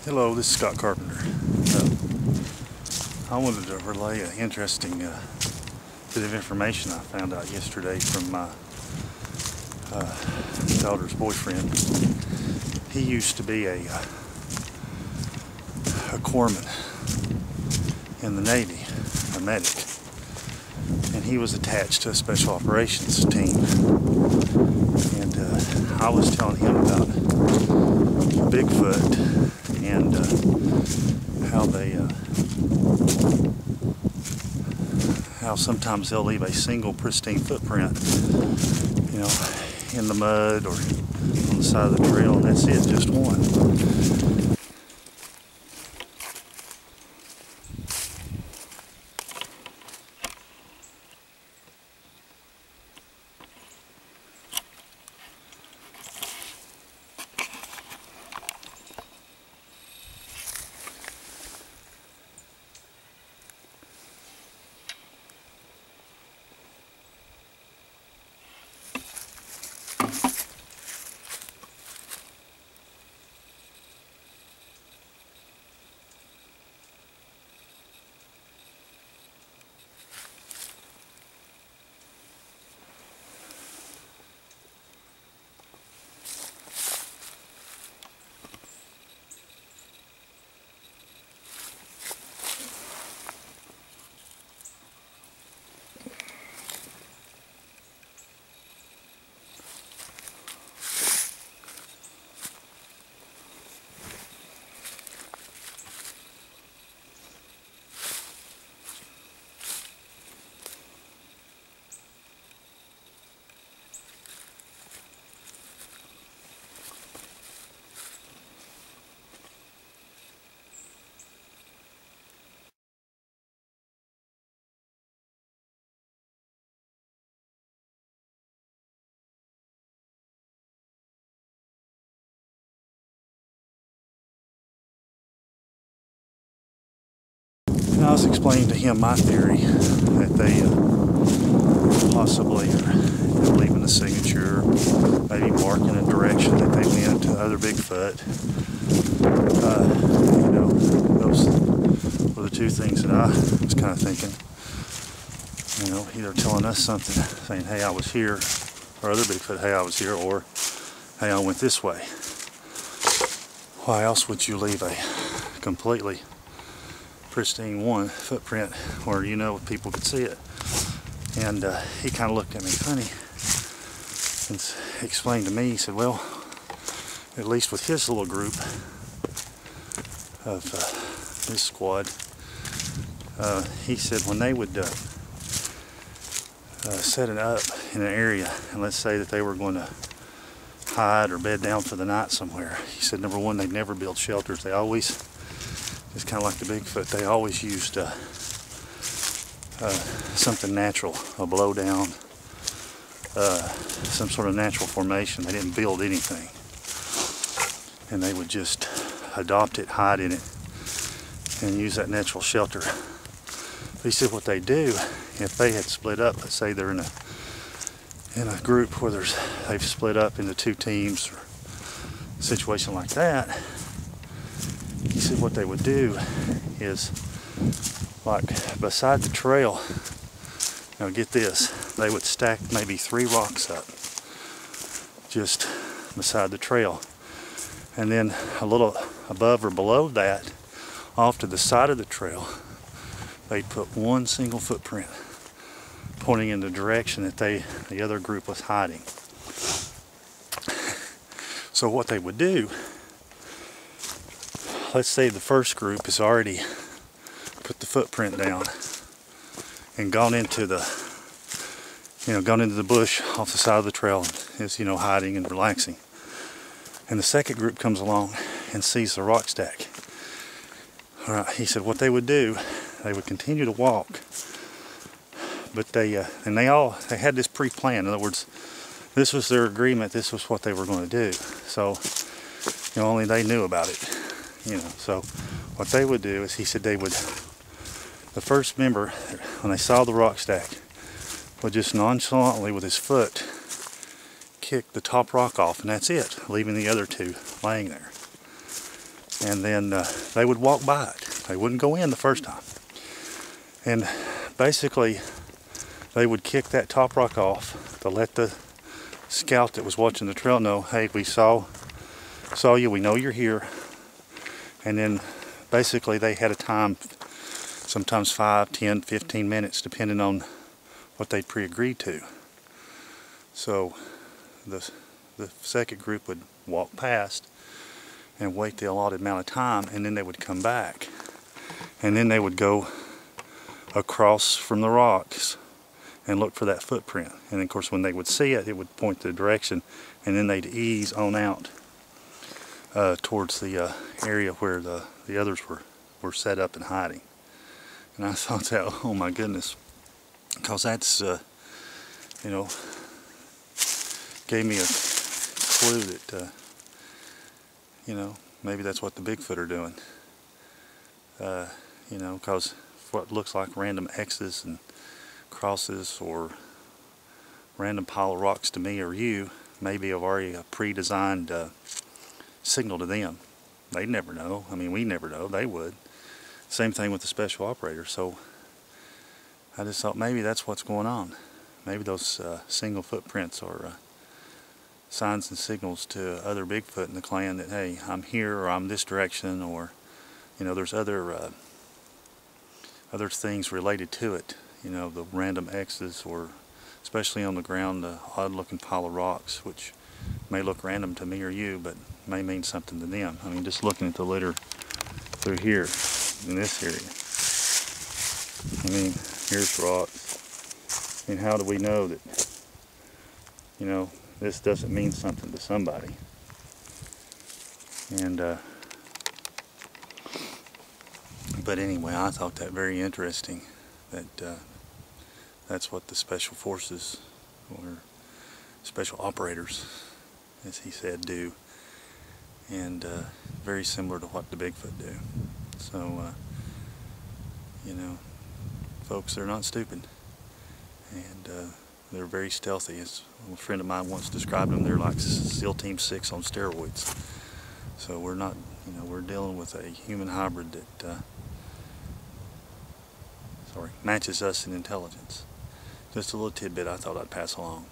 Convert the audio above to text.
Hello, this is Scott Carpenter. I wanted to relay an interesting bit of information I found out yesterday from my daughter's boyfriend. He used to be a corpsman in the Navy, a medic, and he was attached to a special operations team. And I was telling him about Bigfoot and how sometimes they'll leave a single pristine footprint, in the mud or on the side of the trail, and that's it, just one. And I was explaining to him my theory that they possibly are leaving a signature, maybe marking a direction that they went to other Bigfoot. Those were the two things that I was kind of thinking. Either telling us something, saying, hey, I was here, or other Bigfoot, hey, I was here, or hey, I went this way. Why else would you leave a completely pristine footprint where people could see it? And he kind of looked at me funny and explained to me, he said, well, at least with his little group of his squad, he said when they would set it up in an area, and let's say that they were going to hide or bed down for the night somewhere, he said, number one, they'd never build shelters. They always, it's kind of like the Bigfoot, they always used something natural, a blowdown, some sort of natural formation. They didn't build anything, and they would just adopt it, hide in it, and use that natural shelter. But he said what they do, if they had split up, let's say they're in a group where they've split up into two teams or a situation like that, he said what they would do is, like beside the trail, now get this, they would stack maybe 3 rocks up just beside the trail, and then a little above or below that, off to the side of the trail, they'd put one single footprint pointing in the direction that the other group was hiding. So what they would do, let's say the first group has already put the footprint down and gone into the bush off the side of the trail, is hiding and relaxing, and the second group comes along and sees the rock stack. All right, he said what they would do, they would continue to walk, but they had this pre-planned. In other words, this was their agreement, this was what they were going to do, so only they knew about it. So what they would do is, he said, the first member, when they saw the rock stack, would just nonchalantly with his foot kick the top rock off, and that's it, leaving the other two laying there. and then they would walk by it. They wouldn't go in the first time. And basically, they would kick that top rock off to let the scout that was watching the trail know, hey, we saw you, we know you're here. And then basically they had a time, sometimes 5, 10, 15 minutes, depending on what they pre-agreed to. So the second group would walk past and wait the allotted amount of time, and then they would come back. And then they would go across from the rocks and look for that footprint. And of course when they would see it, it would point the direction, and then they'd ease on out towards the area where the others were set up and hiding. And I thought that, oh my goodness, because that's, you know, gave me a clue that, you know, maybe that's what the Bigfoot are doing. You know, because what looks like random X's and crosses or random pile of rocks to me or you maybe have already a pre-designed signal to them. They'd never know. I mean, we never know. They would. Same thing with the special operator. So I just thought maybe that's what's going on. Maybe those single footprints are signs and signals to other Bigfoot in the clan that, hey, I'm here, or I'm this direction, or, you know, there's other things related to it. You know, the random X's, or especially on the ground, the odd-looking pile of rocks, which may look random to me or you, but may mean something to them. I mean, just looking at the litter through here, in this area. I mean, here's rocks. I mean, how do we know that, you know, this doesn't mean something to somebody? And, but anyway, I thought that very interesting, that that's what the special forces, or special operators, as he said, do. And very similar to what the Bigfoot do. So, you know, folks, they're not stupid. And they're very stealthy. As a friend of mine once described them, they're like SEAL Team 6 on steroids. So we're not, you know, we're dealing with a human hybrid that matches us in intelligence. Just a little tidbit I thought I'd pass along.